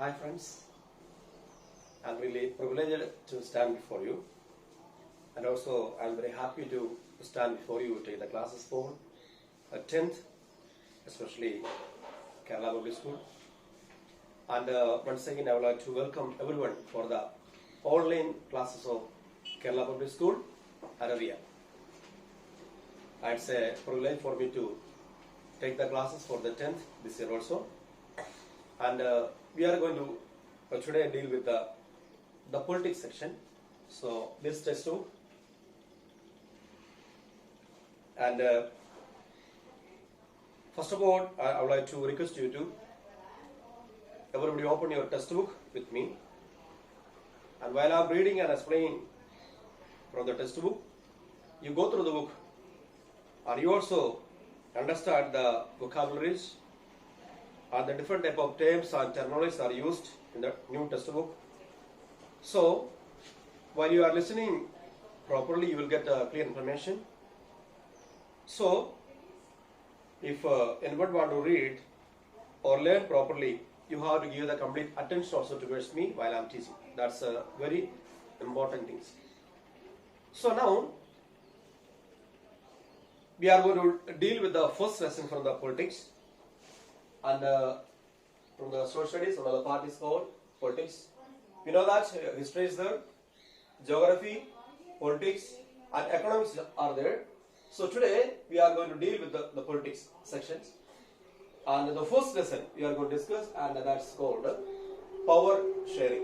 Hi friends, I'm really privileged to stand before you, and also I'm very happy to stand before you to take the classes for 10th, especially Kerala Public School. And once again I would like to welcome everyone for the online classes of Kerala Public School, Araria. It's a privilege for me to take the classes for the 10th this year also. And we are going to today deal with the politics section. So this textbook, and first of all, I would like to request you to everybody open your textbook with me. And while I'm reading and explaining from the textbook, you go through the book, and you also understand the vocabularies and the different type of terms and terminologies are used in the new textbook. So while you are listening properly, you will get clear information. So if anyone want to read or learn properly, you have to give the complete attention also towards me while I am teaching. That's a very important thing. So now we are going to deal with the first lesson from the politics. And from the social studies, another part is called politics. We know that history is there, geography, politics, and economics are there. So today we are going to deal with the politics sections. And the first lesson we are going to discuss, and that's called power sharing.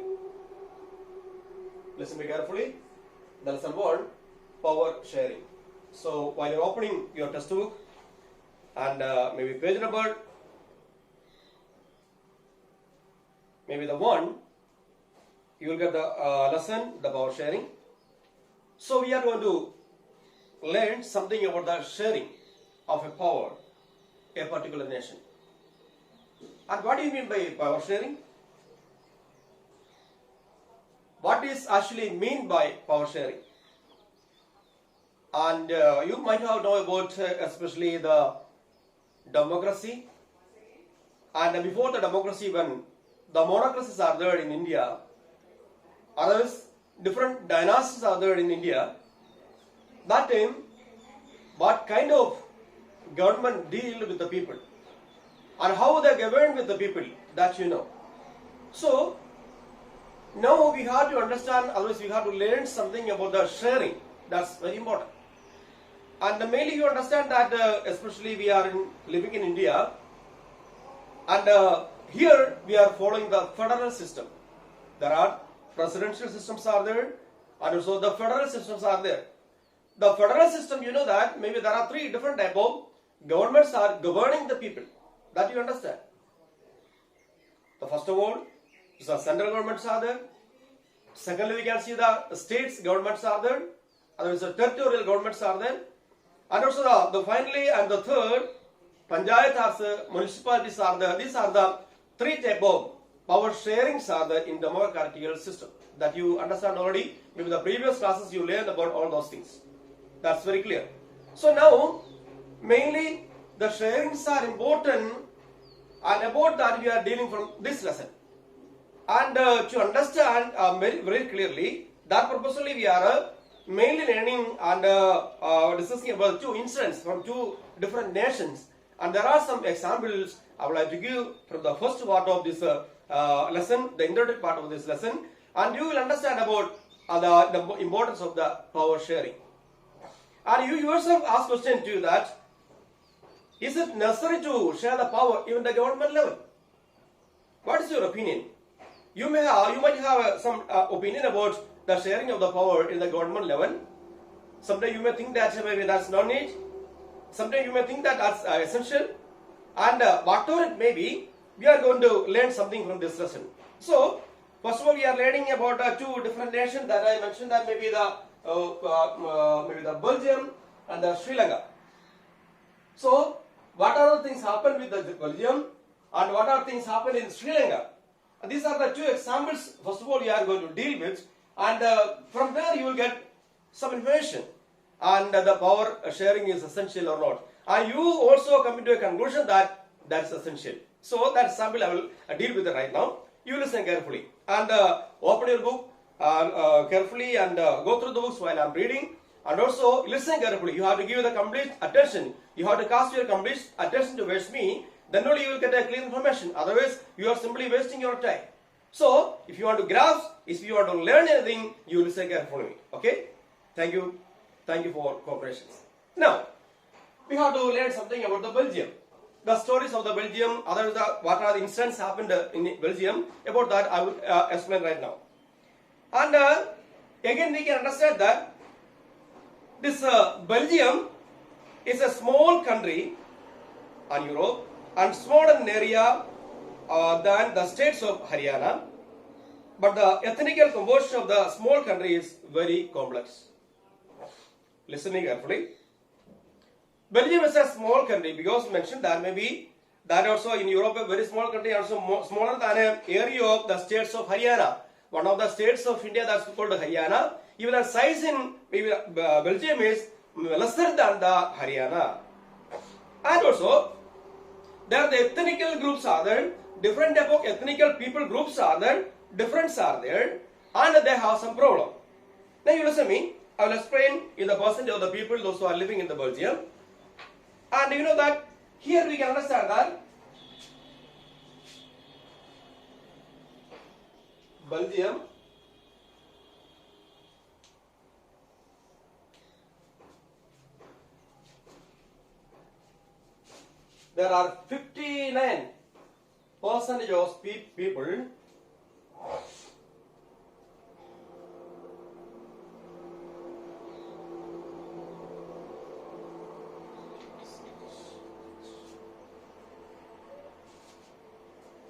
Listen me carefully. The lesson 1, power sharing. So while you're opening your textbook, and maybe page number, maybe the 1, you will get the lesson, the power sharing. So we are going to learn something about the sharing of a power, a particular nation. And what do you mean by power sharing? What is actually mean by power sharing? And you might have known about especially the democracy. And before the democracy, when the monarchies are there in India, others different dynasties are there in India, that time what kind of government deal with the people and how they govern with the people, that you know. So now we have to understand, otherwise we have to learn something about the sharing. That's very important. And mainly you understand that especially we are living in India, and here we are following the federal system. There are presidential systems are there, and also the federal systems are there. The federal system, you know that maybe there are 3 different type of governments are governing the people. That you understand. The first of all, the central governments are there. Secondly, we can see the states governments are there. Otherwise, the territorial governments are there. And also the finally and the third, panchayats, municipalities are there. These are the 3 type of power sharings are there in democratic system. That you understand already. Maybe the previous classes you learned about all those things. That's very clear. So now, mainly the sharings are important, and about that we are dealing from this lesson. And to understand very, very clearly, that purposely we are mainly learning and discussing about 2 incidents from 2 different nations. And there are some examples I would like to give from the first part of this lesson, the introductory part of this lesson, and you will understand about the importance of the power sharing. And you yourself ask question to you that, is it necessary to share the power even the government level? What is your opinion? You might have some opinion about the sharing of the power in the government level. Sometimes you may think that maybe that's no need. Sometimes you may think that that's essential. And whatever it may be, we are going to learn something from this lesson. So, first of all, we are learning about 2 different nations that I mentioned, that maybe the Belgium and the Sri Lanka. So, what are the things happen with the Belgium and what are things happen in Sri Lanka? And these are the 2 examples. First of all, we are going to deal with, and from there you will get some information, and the power sharing is essential or not. And you also come to a conclusion that that's essential. So that sample I will deal with it right now. you listen carefully and open your book carefully and go through the books while I'm reading, and also listen carefully. You have to give the complete attention. You have to cast your complete attention towards me. Then only you will get a clear information. Otherwise, you are simply wasting your time. So, if you want to grasp, if you want to learn anything, you listen carefully. Okay? Thank you. Thank you for cooperation. Now, we have to learn something about the Belgium. The stories of the Belgium, what are the incidents happened in Belgium, about that I will explain right now. And again we can understand that this Belgium is a small country in Europe and smaller in area than the states of Haryana, but the ethnical composition of the small country is very complex. Listening carefully. Belgium is a small country because mentioned that maybe that also in Europe a very small country, also smaller than an area of the states of Haryana. One of the states of India that's called Haryana. Even the size in Belgium is lesser than the Haryana. And also there the ethnical groups are there, different type of ethnical people groups are there, difference are there, and they have some problem. Now you listen to me. I will explain in the percentage of the people those who are living in the Belgium. And you know that here we can understand that Belgium there are 59% of people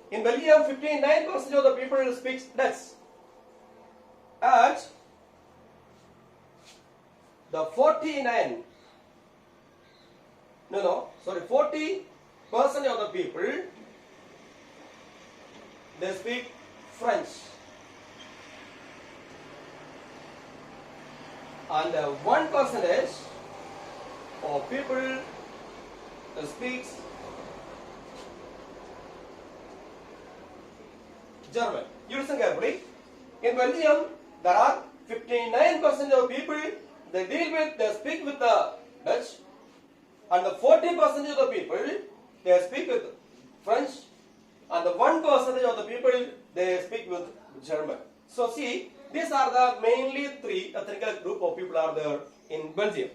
in Belgium. 59% of the people speak Dutch, and the 40% of the people they speak French, and 1% of people speaks German. You listen carefully. In Belgium, there are 59% of people they speak with the Dutch, and the 40% of the people they speak with French, and the 1% of the people they speak with German. So see, these are the mainly three ethnic group of people are there in Belgium.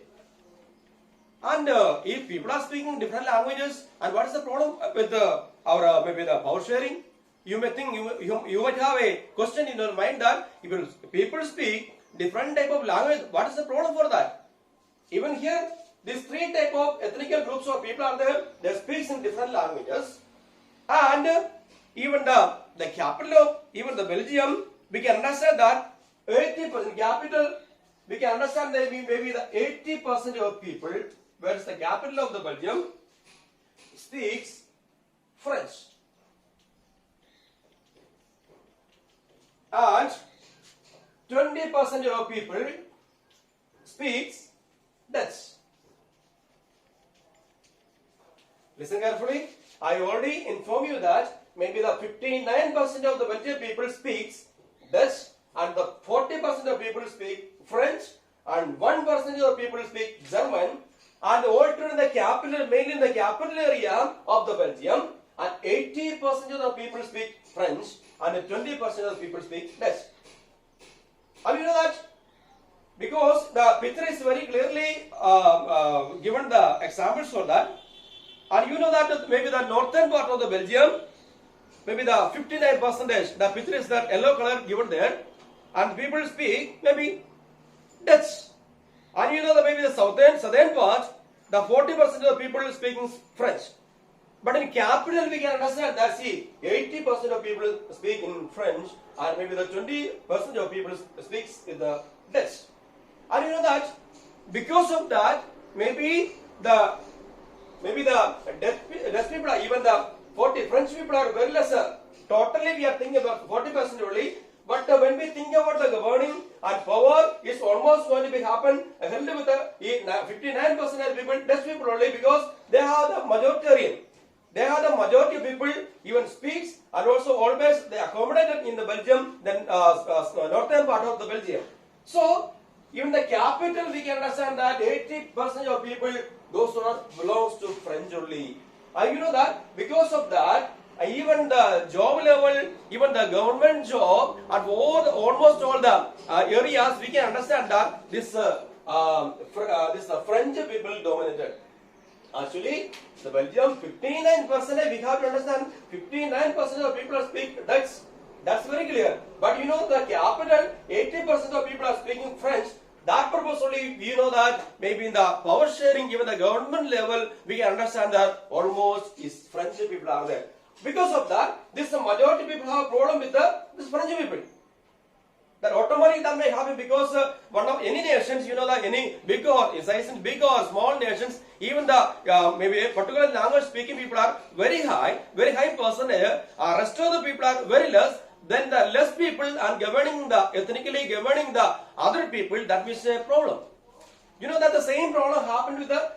And if people are speaking different languages, and what is the problem with our maybe the power sharing? You may think you might have a question in your mind that if people speak different type of language, what is the problem for that? Even here, these three type of ethnic groups of people are there. They speak in different languages, and even the capital of even the Belgium, we can understand that 80% capital. We can understand that maybe the 80% of people, whereas the capital of the Belgium speaks French, and 20% of people speaks Dutch. Listen carefully. I already informed you that maybe the 59% of the Belgian people speaks Dutch, and the 40% of people speak French, and 1% of the people speak German, and altogether in the capital, mainly in the capital area of the Belgium, and 80% of the people speak French, and 20% of the people speak Dutch. And you know that because the picture is very clearly given the examples for that, and you know that maybe the northern part of the Belgium, maybe the 59%, the picture is that yellow color given there, and people speak maybe Dutch. And you know that maybe the southern part, the 40% of the people are speaking French. But in capital we can understand that see 80% of people speak in French, and maybe the 20% of people speaks in the Dutch. And you know that because of that maybe the Dutch people are even the 40 French people are very less. Totally we are thinking about 40% only. But when we think about the governing and power is almost going to be held with 59% of people, Dutch people only, because they have the majoritarian. they are the majority of people even speaks, and also always they accommodated in the Belgium, then northern part of the Belgium. So even the capital, we can understand that 80% of people, those who are belongs to French only. And you know that because of that, even the job level, even the government job, and almost all the areas, we can understand that this French people dominated. Actually, the Belgium 59%, we have to understand 59% of people speak Dutch. That's very clear. But you know the capital, 80% of people are speaking French. That purpose only, we know that maybe in the power sharing, even the government level, we can understand that almost is French people are there. Because of that, this majority people have a problem with this French people. That automatically that may happen because one of any nations, you know that any big or size in big or small nations, even the maybe a particular language speaking people are very high percentage. Rest of the people are very less. Then the less people are ethnically governing the other people. That is a problem. You know that the same problem happened with the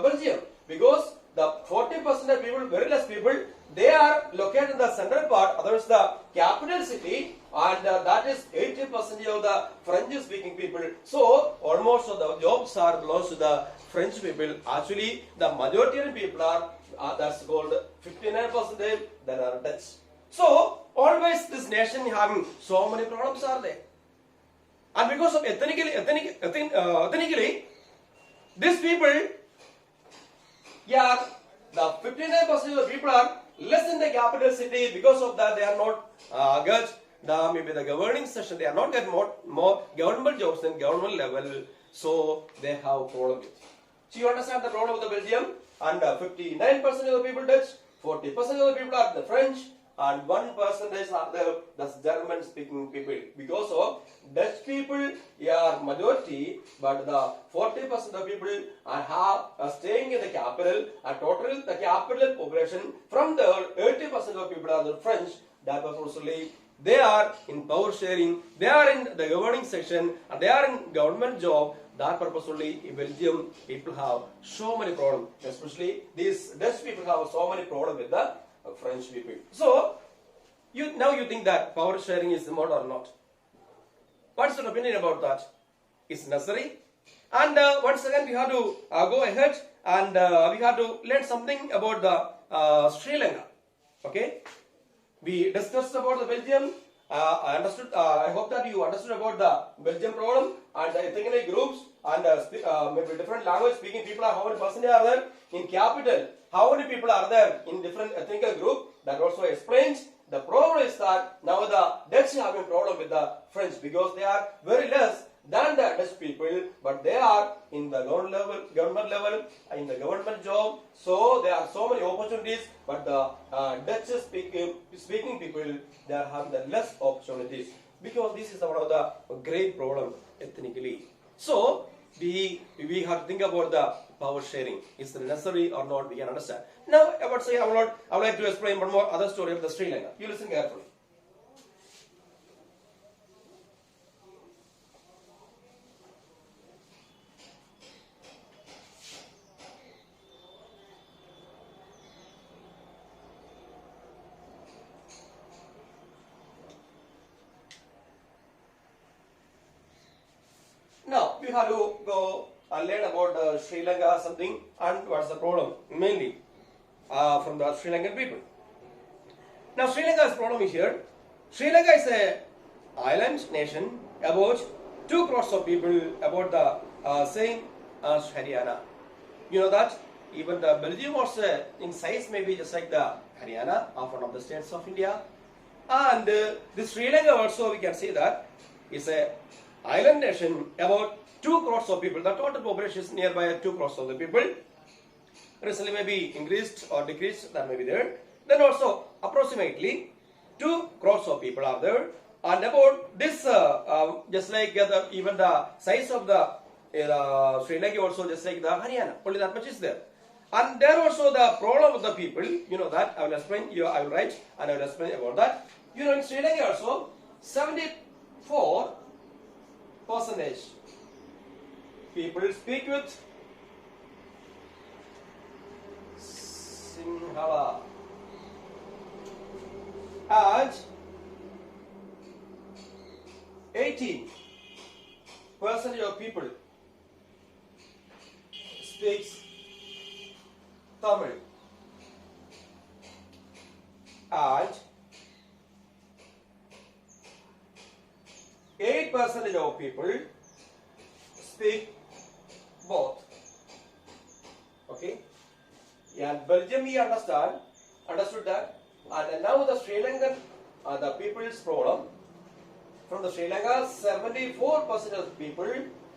Belgium, because the 40% of people, very less people, they are located in the central part, otherwise the capital city, and that is 80% of the French-speaking people. So almost the jobs are belongs to the French people. Actually, the majority of people are that's called 59%. That are Dutch. So always this nation having so many problems are there, and because of ethnically, these people, yeah, the 59% of the people are less in the capital city. Because of that, they are not get maybe the governing session. They are not get more government jobs in government level. So they have problem with. So you understand the problem of the Belgium, and 59% of the people Dutch, 40% of the people are the French, and 1% are the German speaking people. Because of Dutch people are majority, but the 40% of people are staying in the capital, and total the capital population from the 80% of people are the French. That was also they are in power sharing, they are in the governing section, and they are in government job. That purpose only in Belgium people have so many problems, especially these Dutch people have so many problems with the French people. So now you think that power sharing is more or not? What's your opinion about that? Is necessary? And once again we have to go ahead, and we have to learn something about the Sri Lanka. Okay, we discussed about the Belgium. I understood. I hope that you understood about the Belgium problem and the ethnic groups, and maybe different language speaking people are, how many percent are there in capital, how many people are there in different ethnic group. That also explains. The problem is that now the Dutch having problem with the French, because they are very less than the Dutch people, but they are in the government level, in the government job. So there are so many opportunities, but the Dutch speaking people, they are having the less opportunities, because this is one of the great problem ethnically. So we have to think about the power sharing. Is it necessary or not? We can understand. Now, I would like to explain one more other story of the Sri Lanka. You listen carefully. Now, we have to go and learn about Sri Lanka something, and what's the problem mainly from the Sri Lankan people. Now, Sri Lanka's problem is here. Sri Lanka is a island nation, about 2 crores of people, about the same as Haryana. You know that even the Belgium was in size maybe just like the Haryana, of one of the states of India, and the Sri Lanka also, we can say that is a island nation, about 2 crores of people. The total population is nearby 2 crores of the people. Recently maybe increased or decreased, that may be there. Then also approximately 2 crores of people are there, and about this just like even the size of the Sri Lanka also just like the Haryana, only that much is there. And there also the problem of the people, you know that, I will explain, I will write and I will explain about that. You know, in Sri Lanka also 74% people speak with Sinhala. And 18% of people speaks Tamil. And 8% of people speak both. Okay? And Belgium we understood that. And now the Sri Lankan, the people's problem. From the Sri Lanka, 74% of people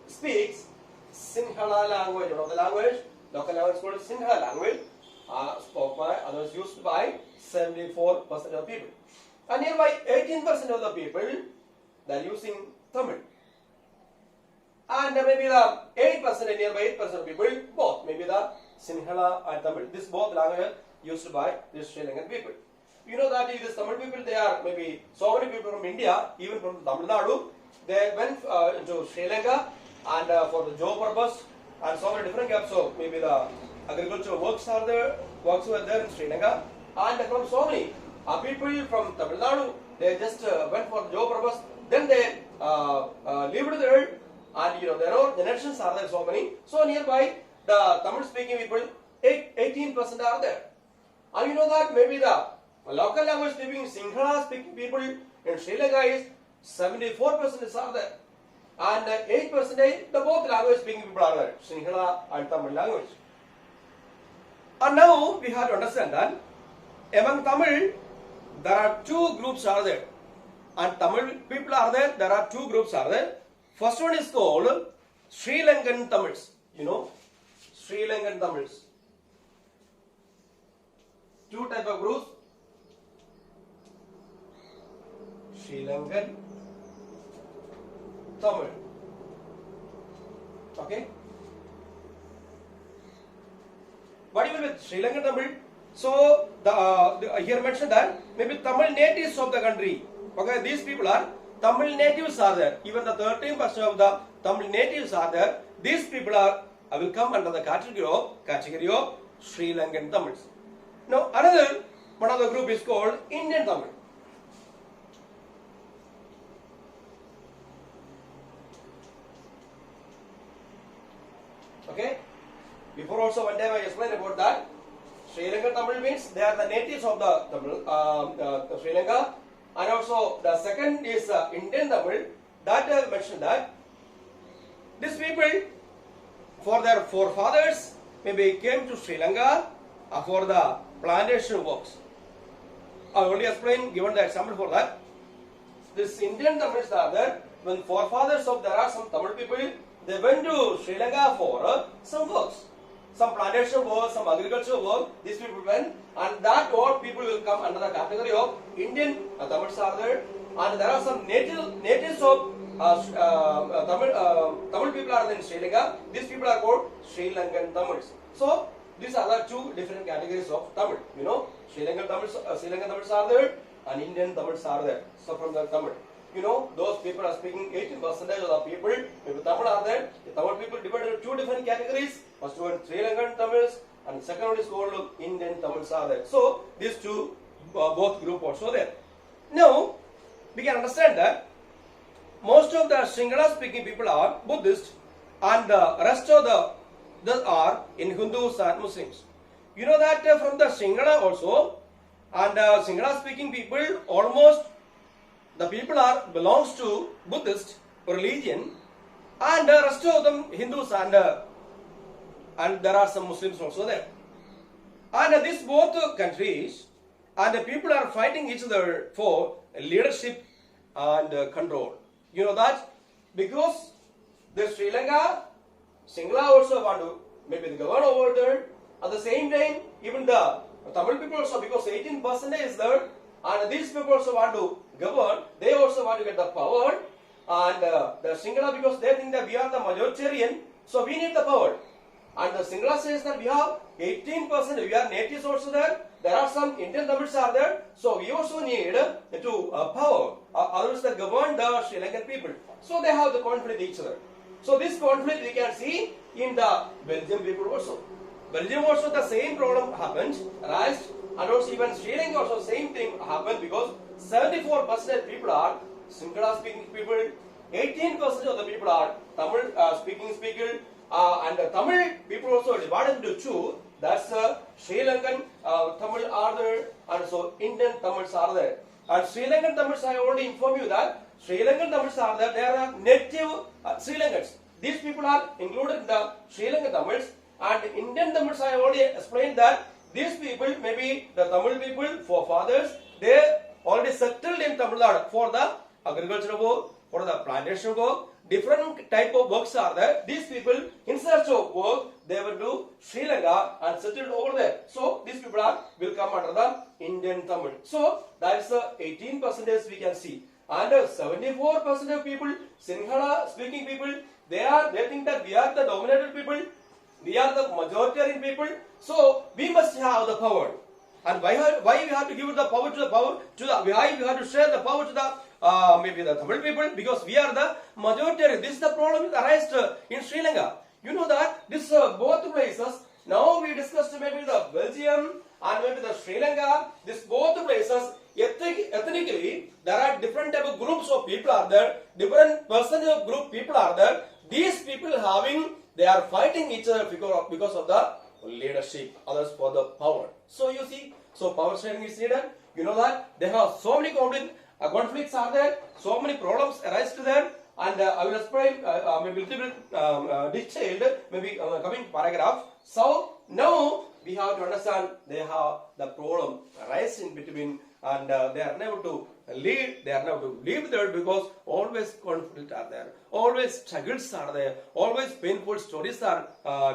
speaks Sinhala language. You know the language? Local language is called Sinhala language. Spoke by, others used by 74% of people. And nearby 18% of the people, they are using Tamil. And maybe the 8%, nearby 8% of people, both, maybe the Sinhala and Tamil. This both languages used by the Sri Lankan people. You know that these Tamil people, they are maybe so many people from India, even from Tamil Nadu, they went into Sri Lanka and for the job purpose and so many different gaps. So maybe the agricultural works were there in Sri Lanka, and from so many people from Tamil Nadu, they just went for the job purpose. Then they lived there, and you know there are generations are there so many. So nearby the Tamil speaking people, 18% are there, and you know that maybe the local language speaking Sinhala speaking people in Sri Lanka is 74% are there, and 8% the both language speaking people are there, Sinhala and Tamil language. And now we have to understand that among Tamil there are two groups are there, and Tamil people are there. There are two groups are there. First one is called Sri Lankan Tamils. You know, Sri Lankan Tamils. Two type of groups. Sri Lankan Tamil. Okay. What do you mean with Sri Lankan Tamil? So here mentioned that maybe Tamil natives of the country. Okay, these people are Tamil natives are there. Even the 13% of the Tamil natives are there. These people are will come under the category of Sri Lankan Tamils. Now another one of the group is called Indian Tamil. Okay. Before also one time I explained about that. Sri Lankan Tamil means they are the natives of the Tamil, Sri Lanka, and also the second is Indian Tamil. That I mentioned that these people, for their forefathers, maybe came to Sri Lanka for the plantation works. I already explained, given the example for that. This Indian Tamils are there. When forefathers of there are some Tamil people, they went to Sri Lanka for some works. Some plantation work, some agricultural work, these people went, and that all people will come under the category of Indian Tamils are there, and there are some natives of Tamil people are there in Sri Lanka. These people are called Sri Lankan Tamils. So these are the two different categories of Tamil. You know, Sri Lankan Tamils are there, and Indian Tamils are there. So from the Tamil, you know, those people are speaking 18% of the people. Maybe Tamil are there. The Tamil people divided into two different categories. First one Sri Lankan Tamils, and second one is called Indian Tamils are there. So these two both group also there. Now we can understand that most of the Sinhala speaking people are Buddhist, and the rest of the are in Hindus and Muslims. You know that from the Sinhala also, and Sinhala speaking people, almost the people are belongs to Buddhist religion, and the rest of them Hindus, and there are some Muslims also there. And these both countries and the people are fighting each other for leadership and control. You know that because the Sri Lanka, Sinhala also want to maybe govern over there. At the same time, even the Tamil people also, because 18% is there, and these people also want to govern. They also want to get the power, and the Sinhala, because they think that we are the majoritarian, so we need the power. And the Sinhala says that we have 18%, we are natives also there. There are some Indian Tamils are there, so we also need to power. Others that govern the Sri Lankan people. So they have the conflict with each other. So this conflict we can see in the Belgian people also. Belgium also the same problem happened, right? And also even Sri Lanka also same thing happened because 74% people are Sinhala speaking people, 18% of the people are Tamil speaking people, and Tamil people also divided into two. That's Sri Lankan Tamil are there, and so Indian Tamils are there. And Sri Lankan Tamils, I already informed you that Sri Lankan Tamils are there. They are native Sri Lankans. These people are included in the Sri Lankan Tamils. And Indian Tamils, I already explained that these people, maybe the Tamil people, forefathers, they already settled in Tamil Nadu for the agricultural work, for the plantation work. Different type of works are there. These people, in search of work, they will do Sri Lanka and settled over there. So these people will come under the Indian Tamil. So that is the 18% we can see. And 74% of people, Sinhala speaking people, they think that we are the dominated people. We are the majoritarian people, so we must have the power. And why we have to give the power to why we have to share the power to the maybe the Tamil people, because we are the majoritarian. This is the problem that arises in Sri Lanka. You know that this both places. Now we discussed maybe the Belgium and maybe the Sri Lanka. This both places ethnically there are different type of groups of people are there. Different percentage of group people are there. These people they are fighting each other because of the leadership, others for the power. So you see, so power sharing is needed. You know that they have so many conflicts are there, so many problems arise to them, and I will explain maybe a little bit detailed, maybe coming paragraph. So now we have to understand they have the problem arise in between, and they are never to lead, they are never to live there because always conflict are there, always struggles are there, always painful stories are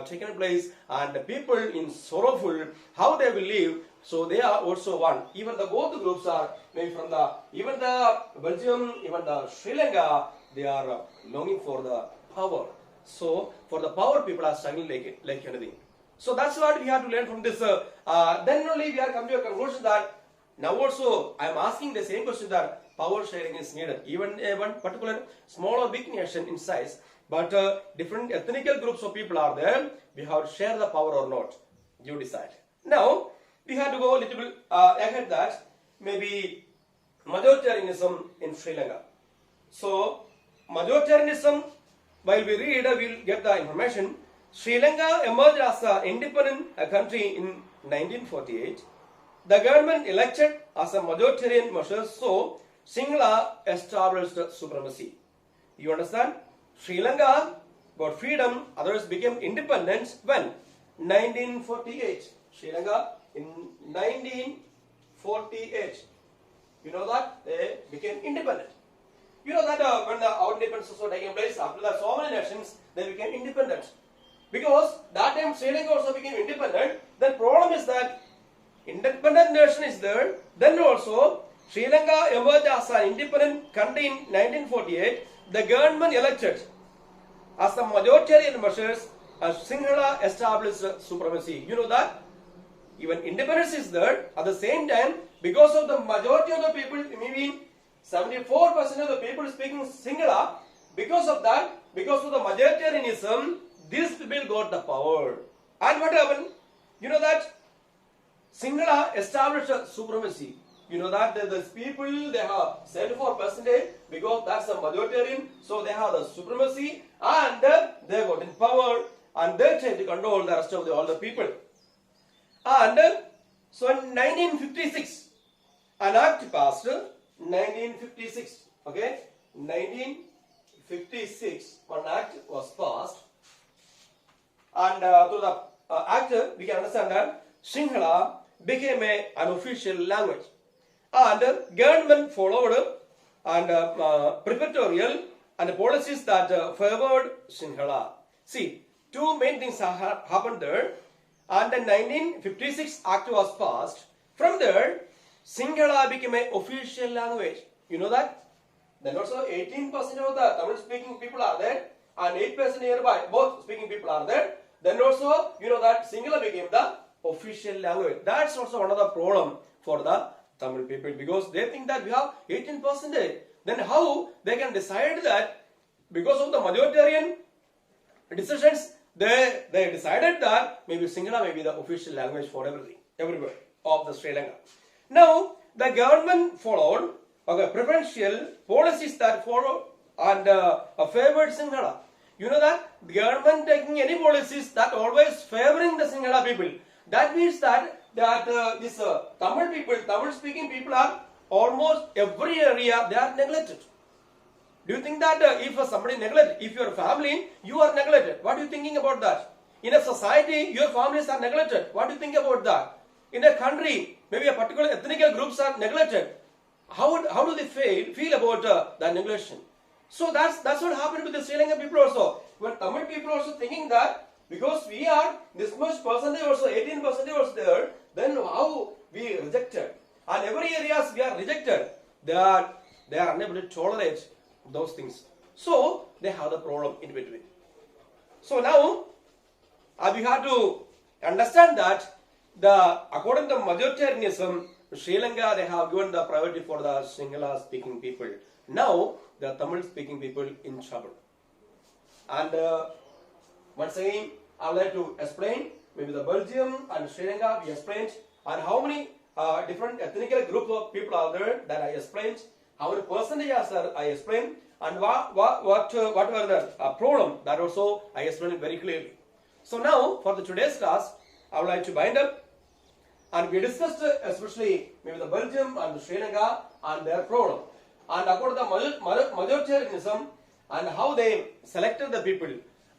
taking place, and the people in sorrowful how they will live. So they are also one. Even the both groups are maybe from the even the Belgium, even the Sri Lanka, they are longing for the power. So for the power, people are struggling like anything. So that's what we have to learn from this. Then only we are come to a conclusion that now also I am asking the same question that power sharing is needed. Even one particular small or big nation in size, but different ethnical groups of people are there. We have to share the power or not. You decide. Now we have to go a little bit ahead that maybe majoritarianism in Sri Lanka. So majoritarianism, while we read, we will get the information. Sri Lanka emerged as an independent country in 1948. The government elected as a majoritarian measure, so Sinhala established supremacy. You understand? Sri Lanka got freedom, others became independent when? 1948. Sri Lanka in 1948. You know that? They became independent. You know that when our independence was taking place, after that so many nations, they became independent. Because that time Sri Lanka also became independent, the problem is that independent nation is there, then also Sri Lanka emerged as an independent country in 1948. The government elected as the majoritarian measures as Sinhala established supremacy. You know that? Even independence is there, at the same time, because of the majority of the people, maybe 74% of the people speaking Sinhala, because of that, because of the majoritarianism, these people got the power. And what happened? You know that Sinhala established a supremacy. You know that the people, they have 74% because that's the majoritarian, so they have the supremacy and they got in power and they try to control the rest of all the people. And so in 1956, an act passed, 1956, okay, 1956, one act was passed, and through the act we can understand that Sinhala became an official language, and government followed and preparatory and policies that favored Sinhala. See, two main things happened there, and the 1956 act was passed. From there, Sinhala became an official language. You know that? Then also 18% of the Tamil speaking people are there, and 8% nearby, both speaking people are there. Then also, you know that Sinhala became the official language. That's also one of the problem for the Tamil people, because they think that we have 18%. Then how they can decide that because of the majoritarian decisions they decided that maybe Sinhala may be the official language for everywhere of the Sri Lanka. Now the government followed preferential policies that followed and favored Sinhala. You know that the government taking any policies that always favoring the Sinhala people. That means that this Tamil people, Tamil speaking people are almost every area they are neglected. Do you think that if somebody neglect, if your family, you are neglected, what are you thinking about that? In a society, your families are neglected, what do you think about that? In a country, maybe a particular ethnic groups are neglected. How do they feel about the neglection? So that's what happened with the Sri Lankan people also. When Tamil people also thinking that because we are this much percentage also, 18% was there, then how we rejected? And every areas we are rejected. They are unable to tolerate those things. So they have the problem in between. So now we have to understand that according to majoritarianism, Sri Lanka they have given the priority for the Sinhala speaking people. Now the Tamil speaking people in trouble. And once again I would like to explain maybe the Belgium and Sri Lanka we explained, and how many different ethnic groups of people are there that I explained, how many percentages I explained, and what were the problem that also I explained very clearly. So now for the today's class I would like to wind up, and we discussed especially maybe the Belgium and Sri Lanka and their problem, and according to the majoritarianism and how they selected the people,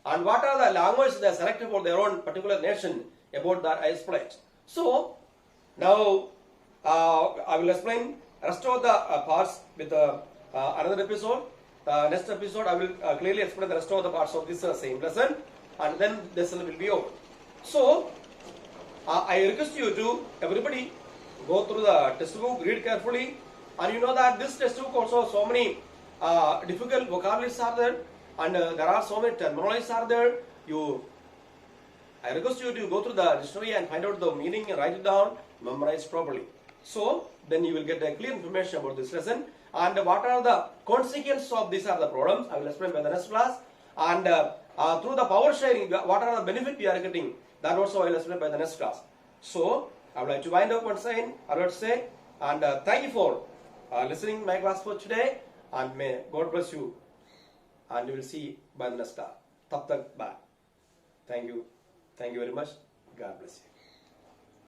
and what are the languages they selected for their own particular nation, about that I explained. So now I will explain rest of the parts with another episode. Next episode I will clearly explain the rest of the parts of this same lesson, and then this lesson will be over. So I request you to everybody go through the textbook, read carefully, and you know that this textbook also so many difficult vocabularies are there, and there are so many terminologies are there. I request you to go through the dictionary and find out the meaning and write it down, memorize properly. So then you will get a clear information about this lesson, and what are the consequences of these are the problems I will explain by the next class, and through the power sharing what are the benefits we are getting, that also I will explain by the next class. So I would like to wind up once again, I would say, and thank you for listening my class for today, and may God bless you, and you will see by the next class. Tab tak bye. Thank you very much. God bless you.